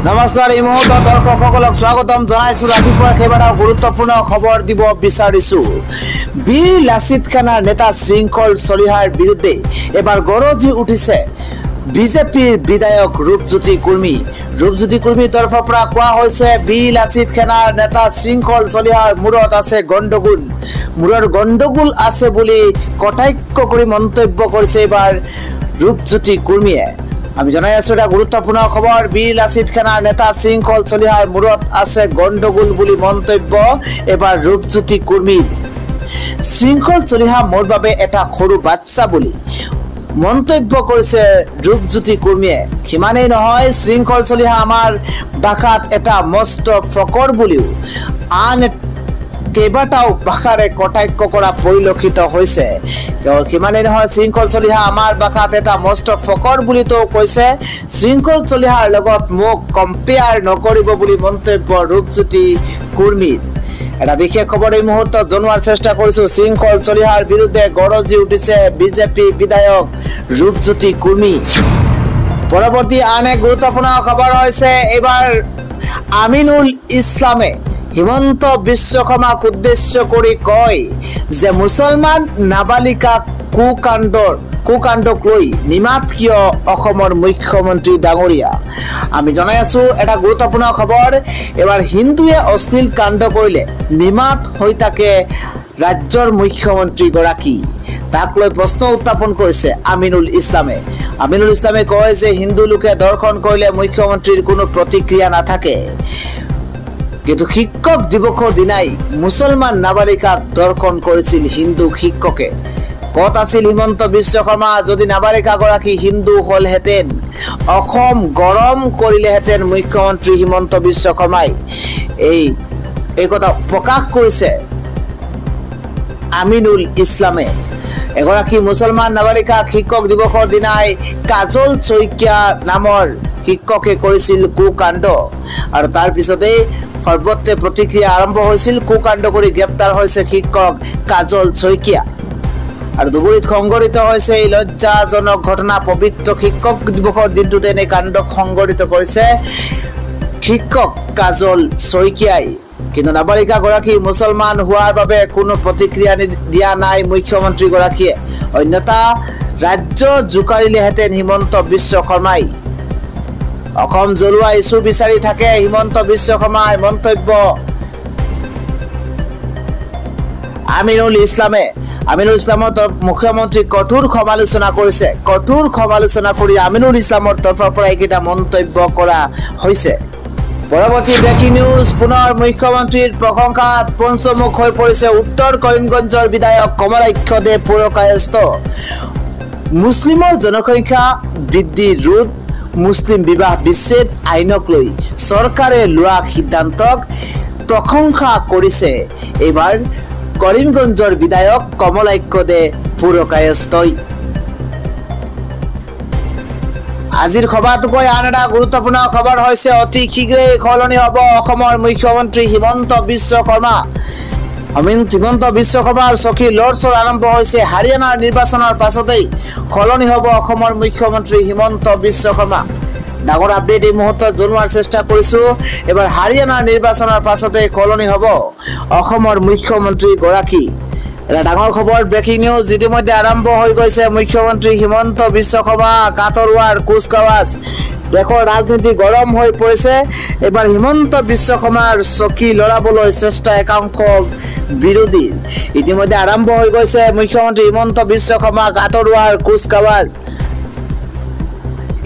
নমস্কাৰ এই মুহূৰ্তত দৰ্শকসকলক স্বাগতম জনাইছো ৰাতিপুৱাৰ কেইবাটাও গুৰুত্বপূৰ্ণ খবৰ দিব বিচাৰিছো বীৰ লাচিত খানাৰ নেতা শৃংখল চলিহাৰ বিৰুদ্ধে এবাৰ গৰজি উঠিছে বিজেপিৰ বিধায়ক ৰূপজ্যোতি কুৰ্মীৰ তৰফৰ পৰা কোৱা হৈছে বীৰ লাচিত খানাৰ নেতা শৃংখল চলিহাৰ মূৰত আছে গণ্ডগোল আছে বুলি কটাক্ষ কৰি মন্তব্য কৰিছে এবাৰ ৰূপজ্যোতি কুৰ্মীয়ে আমি জানাই আছো এটা গুৰুত্বপূৰ্ণ খবৰ বীৰ লাচিত খানাৰ নেতা শৃংখল চলিহাৰ মূৰত আছে গণ্ডগোল বুলি মন্তব্য এবাৰ ৰূপজ্যোতি কুৰ্মীৰ শৃংখল চলিহা মোৰ বাবে এটা সৰু বাচ্চা বুলি মন্তব্য কৰিছে ৰূপজ্যোতি কুৰ্মীয়ে কিমানেই নহয় শৃংখল চলিহা আমাৰ ভাষাত এটা মস্ত ফকৰ বুলিও আন কেইবাটাও ভাষাৰে কটাক্ষ কৰা পৰিলক্ষিত হৈছে কিমানেই নহয় শৃংখল চলিহা আমাৰ ভাষাত এটা মস্ত ফকৰ বুলি তো কৈছে শৃংখল চলিহাৰ লগত মোক কম্পেয়াৰ নকৰিব বুলি মন্তব্য ৰূপজ্যোতি কুৰ্মীৰ এটা বিশেষ খবৰ এই মুহূৰ্তত জনোৱাৰ চেষ্টা কৰিছো শৃংখল চলিহাৰ বিৰুদ্ধে গৰজি উঠিছে বিজেপি বিধায়ক ৰূপজ্যোতি কুৰ্মী পৰৱৰ্তী আন এক গুৰুত্বপূৰ্ণ খবৰ হৈছে এবাৰ আমিনুল ইছলামে হিমন্ত বিশ্ব শৰ্মাক উদ্দেশ্য কৰি কয় যে মুছলমান নাবালিকাক কুকাণ্ডক লৈ নিমাত কিয় অসমৰ মুখ্যমন্ত্ৰী ডাঙৰীয়া আমি জনাই আছো এটা গুৰুত্বপূৰ্ণ খবৰ এবাৰ হিন্দুৱে অশ্লীল কাণ্ড কৰিলে নিমাত হৈ থাকে ৰাজ্যৰ মুখ্যমন্ত্ৰী গৰাকী তাক লৈ প্ৰশ্ন উত্থাপন কৰিছে আমিনুল ইছলামে কয় যে হিন্দু লোকে দৰ্শন কৰিলে মুখ্যমন্ত্ৰীৰ কোনো প্ৰতিক্ৰিয়া নাথাকে কিন্তু শিক্ষক দিৱসৰ দিনাই মুছলমান নাবালিকাক দৰ্শন কৰিছিল হিন্দু শিক্ষকে কত আছিল হিমন্ত বিশ্ব শৰ্মা যদি নাবালিকা গৰাকী হিন্দু হলহেঁতেন অসম গৰম কৰিলেহেঁতেন মুখ্যমন্ত্ৰী হিমন্ত বিশ্ব শৰ্মাই এই কথা প্ৰকাশ কৰিছে আমিনুল ইছলামে এগৰাকী মুছলমান নাবালিকাক শিক্ষক দিৱসৰ দিনাই কাজল শইকীয়া নামৰ শিক্ষকে কৰিছিল কুকাণ্ড আৰু তাৰ পিছতেই সৰ্বত্ৰে প্ৰতিক্ৰিয়া আৰম্ভ হৈছিল কুকাণ্ড কৰি গ্ৰেপ্তাৰ হৈছে শিক্ষক কাজল শইকীয়া আৰু দুবুৰীত সংঘটিত হৈছে এই লজ্জাজনক ঘটনা পবিত্ৰ শিক্ষক দিৱসৰ দিনটোতে এনে কাণ্ড সংঘটিত কৰিছে শিক্ষক কাজল শইকীয়াই কিন্তু নাবালিকা গৰাকী মুছলমান হোৱাৰ বাবে কোনো প্ৰতিক্ৰিয়া দিয়া নাই মুখ্যমন্ত্ৰী গৰাকীয়ে অন্যথা ৰাজ্য জোকাৰিলেহেঁতেন হিমন্ত বিশ্ব শৰ্মাই অসম জ্বলোৱা ইছ্যু বিচাৰি থাকে হিমন্ত বিশ্ব শৰ্মাই মন্তব্য আমিনুল ইছলামৰ মুখ্যমন্ত্ৰী কঠোৰ সমালোচনা কৰি আমিনুল ইছলামৰ তৰফৰ পৰা এইকেইটা মন্তব্য কৰা হৈছে পৰৱৰ্তী ব্ৰেকিং নিউজ পুনৰ মুখ্যমন্ত্ৰীৰ প্ৰশংসাত পঞ্চমুখ হৈ পৰিছে উত্তৰ কৰিমগঞ্জৰ বিধায়ক কমলাক্ষ দে পুৰকায়স্থ মুছলিমৰ জনসংখ্যা বৃদ্ধি ৰোধ মুছলিম বিবাহ বিচ্ছেদ আইনক লৈ চৰকাৰে লোৱা সিদ্ধান্তক প্ৰশংসা কৰিছে এইবাৰ কৰিমগঞ্জৰ বিধায়ক কমলাক্ষ দে পুৰকায়স্থই আজিৰ খবৰটোকৈ আন এটা গুৰুত্বপূৰ্ণ খবৰ হৈছে অতি শীঘ্ৰেই সলনি হ'ব অসমৰ মুখ্যমন্ত্ৰী হিমন্ত বিশ্ব শৰ্মাৰ চকী লৰচৰ আৰম্ভ হৈছে হাৰিয়ানাৰ নিৰ্বাচনৰ পাছতেই সলনি হ'ব অসমৰ মুখ্যমন্ত্ৰী হিমন্ত বিশ্ব শৰ্মা ডাঙৰ আপডেট এই মুহূৰ্তত জনোৱাৰ চেষ্টা কৰিছো এবাৰ হাৰিয়ানাৰ নিৰ্বাচনৰ পাছতেই সলনি হ'ব অসমৰ মুখ্যমন্ত্ৰী গৰাকী এটা ডাঙৰ খবৰ ব্ৰেকিং নিউজ ইতিমধ্যে আৰম্ভ হৈ গৈছে মুখ্যমন্ত্ৰী হিমন্ত বিশ্ব শৰ্মা কাটৰুৱাৰ কুচকাৱাজ দেশৰ ৰাজনীতি গৰম হৈ পৰিছে এবাৰ হিমন্ত বিশ্ব শৰ্মাৰ চকী লৰাবলৈ চেষ্টা একাংশ বিৰোধীৰ ইতিমধ্যে আৰম্ভ হৈ গৈছে মুখ্যমন্ত্ৰী হিমন্ত বিশ্ব শৰ্মা কাটৰুৱাৰ কুচকাৱাজ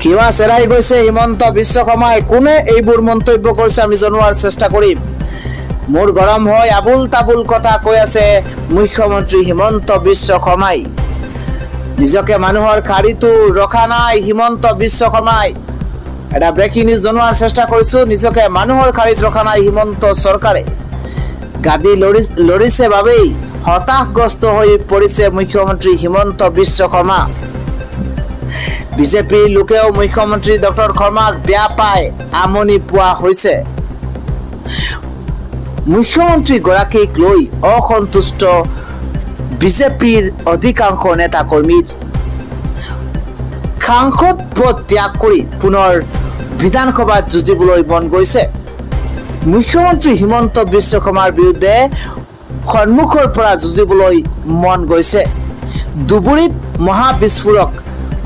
কিবা চেৰাই গৈছে হিমন্ত বিশ্ব শৰ্মাই কোনে এইবোৰ মন্তব্য কৰিছে আমি জনোৱাৰ চেষ্টা কৰিম মোৰ গৰম হয় আবুল তাবুল কথা কৈ আছে মুখ্যমন্ত্ৰী হিমন্ত বিশ্ব শৰ্মাই নিজকে মানুহৰ খাৰিটো ৰখা নাই হিমন্ত বিশ্ব শৰ্মাই এটা ব্ৰেকিং নিউজ জনোৱাৰ চেষ্টা কৰিছো নিজকে মানুহৰ খাৰিত ৰখা নাই হিমন্ত চৰকাৰে গাদী লৰিছে বাবেই হতাশগ্ৰস্ত হৈ পৰিছে মুখ্যমন্ত্ৰী হিমন্ত বিশ্ব শৰ্মা বিজেপিৰ লোকেও মুখ্যমন্ত্ৰী ডক্টৰ শৰ্মাক বেয়া পায় আমনি পোৱা হৈছে মুখ্যমন্ত্ৰী গৰাকীক লৈ অসন্তুষ্ট বিজেপিৰ অধিকাংশ নেতা কৰ্মীৰ সাংসদ পদ ত্যাগ কৰি পুনৰ বিধানসভাত যুঁজিবলৈ মন গৈছে। মুখ্যমন্ত্ৰী হিমন্ত বিশ্ব শৰ্মাৰ বিৰুদ্ধে সন্মুখৰ পৰা যুঁজিবলৈ মন গৈছে। ধুবুৰীত মহাবিস্ফোৰক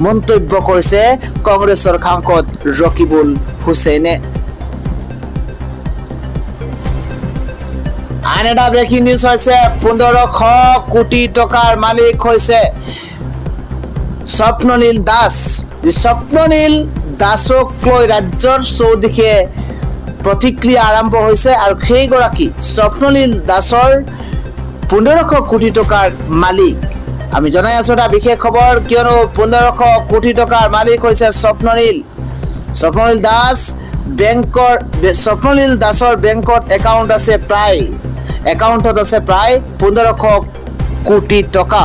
মন্তব্য কৰিছে কংগ্ৰেছৰ সাংসদ ৰকিবুল হুছেইনে। আন এটা ব্ৰেকিং নিউজ হৈছে 1500 কোটি টকাৰ মালিক হৈছে স্বপ্ননীল দাস। স্বপ্ননীল দাসক লৈ ৰাজ্যৰ চৌদিশে প্ৰতিক্ৰিয়া আৰম্ভ হৈছে আৰু সেইগৰাকী স্বপ্ননীল দাসৰ 1500 কোটি টকাৰ মালিক। আমি জনাই আছো এটা বিশেষ খবৰ, কিয়নো 1500 কোটি টকাৰ মালিক হৈছে স্বপ্ননীল দাস। স্বপ্ননীল দাসৰ বেংকত একাউণ্ট আছে প্ৰায় 1500 কোটি টকা।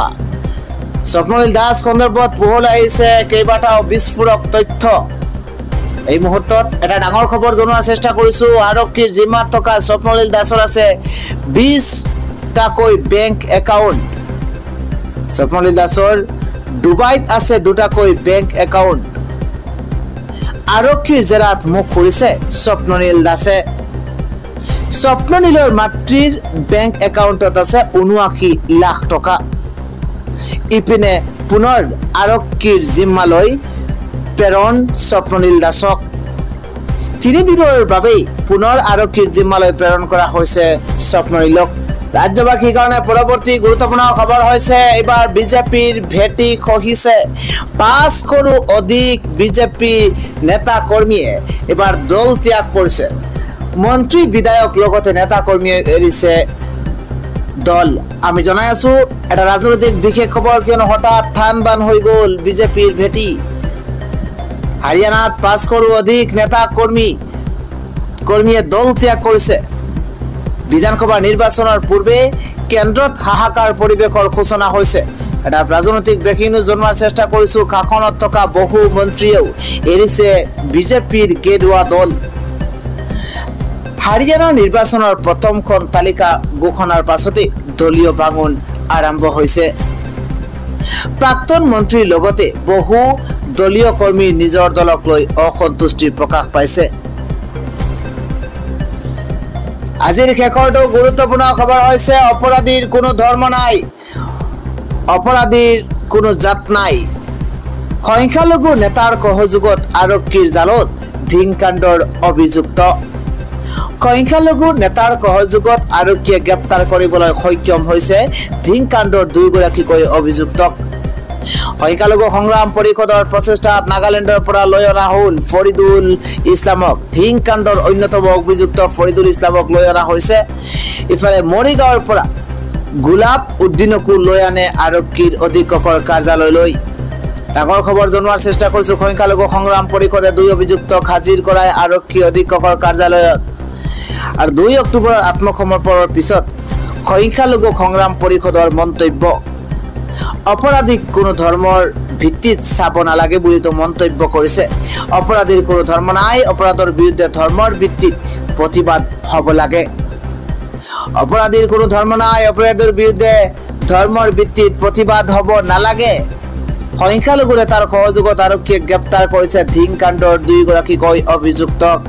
স্বপ্ননীল দাস সন্দৰ্ভত পোহৰলৈ আহিছে কেইবাটাও বিস্ফোৰক তথ্য। এই মুহূৰ্তত এটা ডাঙৰ খবৰ জনোৱাৰ চেষ্টা কৰিছো। আৰক্ষীৰ জিম্মাত থকা স্বপ্নলীল দাসৰ আছে 20টাকৈ বেংক একাউণ্ট। স্বপ্নলীল দাসৰ ডুবাইত আছে 2টাকৈ বেংক একাউণ্ট। আৰক্ষীৰ জেৰাত মুখ খুলিছে স্বপ্নলীল দাসে। স্বপ্নলীলৰ মাতৃৰ বেংক একাউণ্টত আছে 79 লাখ টকা। ইপিনে পুনৰ আৰক্ষীৰ জিম্মালৈ প্ৰেৰণ স্বপ্নলীল দাসক। 3 দিনৰ বাবেই পুনৰ আৰক্ষীৰ জিম্মালৈ প্ৰেৰণ কৰা হৈছে স্বপ্নলীলক। ৰাজ্যবাসীৰ কাৰণে পৰৱৰ্তী গুৰুত্বপূৰ্ণ খবৰ হৈছে এইবাৰ বিজেপিৰ ভেটি খহিছে। 500ৰো অধিক বিজেপি নেতা কৰ্মীয়ে এইবাৰ দল ত্যাগ কৰিছে। মন্ত্ৰী বিধায়ক লগতে নেতা কৰ্মীয়ে এৰিছে দল। আমি জনাই আছো এটা ৰাজনৈতিক বিশেষ খবৰ, কিয়নো হঠাৎ থান বান হৈ গ'ল বিজেপিৰ ভেটি। হাৰিয়ানাত 500ৰো অধিক নেতা কৰ্মীয়ে দল ত্যাগ কৰিছে। বিধানসভা নিৰ্বাচনৰ পূৰ্বে কেন্দ্ৰত হাহাকাৰ পৰিৱেশৰ সূচনা হৈছে। এটা ৰাজনৈতিক ব্ৰেকিং নিউজ জনোৱাৰ চেষ্টা কৰিছো। শাসনত থকা বহু মন্ত্ৰীয়েও এৰিছে বিজেপিৰ গেৰুৱা দল। হাৰিয়ানাৰ নিৰ্বাচনৰ প্ৰথমখন তালিকা ঘোষণাৰ পাছতে দলীয় ভাঙন আৰম্ভ হৈছে। প্ৰাক্তন মন্ত্ৰীৰ লগতে বহু দলীয় কৰ্মী নিজৰ দলক লৈ অসন্তুষ্টি প্ৰকাশ পাইছে। আজিৰ শেষৰটো গুৰুত্বপূৰ্ণ খবৰ হৈছে অপৰাধীৰ কোনো ধৰ্ম নাই, অপৰাধীৰ কোনো জাত নাই। সংখ্যালঘু নেতাৰ সহযোগত আৰক্ষীৰ জালত ধিংকাণ্ডৰ অভিযুক্ত। সংখ্যালঘু নেতাৰ সহযোগত আৰক্ষীয়ে গ্ৰেপ্তাৰ কৰিবলৈ সক্ষম হৈছে ধিংকাণ্ডৰ 2গৰাকীকৈ অভিযুক্তক। সংখ্যালঘু সংগ্ৰাম পৰিষদৰ প্ৰচেষ্টাত নাগালেণ্ডৰ পৰা লৈ অনা হ'ল ফৰিদুল ইছলামক। ধিংকাণ্ডৰ অন্যতম অভিযুক্ত ফৰিদুল ইছলামক লৈ অনা হৈছে। ইফালে মৰিগাঁৱৰ পৰা গোলাপ উদ্দিনকো লৈ আনে আৰক্ষীৰ অধীক্ষকৰ কাৰ্যালয়লৈ। ডাঙৰ খবৰ জনোৱাৰ চেষ্টা কৰিছো। সংখ্যালঘু সংগ্ৰাম পৰিষদে 2 অভিযুক্তক হাজিৰ কৰাই আৰক্ষী অধীক্ষকৰ কাৰ্যালয়ত। আৰু 2 অক্টোবৰত আত্মসমৰ্পণৰ পিছত সংখ্যালঘু সংগ্ৰাম পৰিষদৰ মন্তব্য, অপৰাধীক কোনো ধৰ্মৰ ভিত্তিত চাব নালাগে বুলিতো মন্তব্য কৰিছে। অপৰাধীৰ কোনো ধৰ্ম নাই, অপৰাধৰ বিৰুদ্ধে ধৰ্মৰ ভিত্তিত প্ৰতিবাদ হ'ব লাগে। অপৰাধীৰ কোনো ধৰ্ম নাই, অপৰাধৰ বিৰুদ্ধে ধৰ্মৰ ভিত্তিত প্ৰতিবাদ হ'ব নালাগে। সংখ্যালঘু নেতাৰ সহযোগত আৰক্ষীয়ে গ্ৰেপ্তাৰ কৰিছে ধিংকাণ্ডৰ 2গৰাকীকৈ অভিযুক্তক।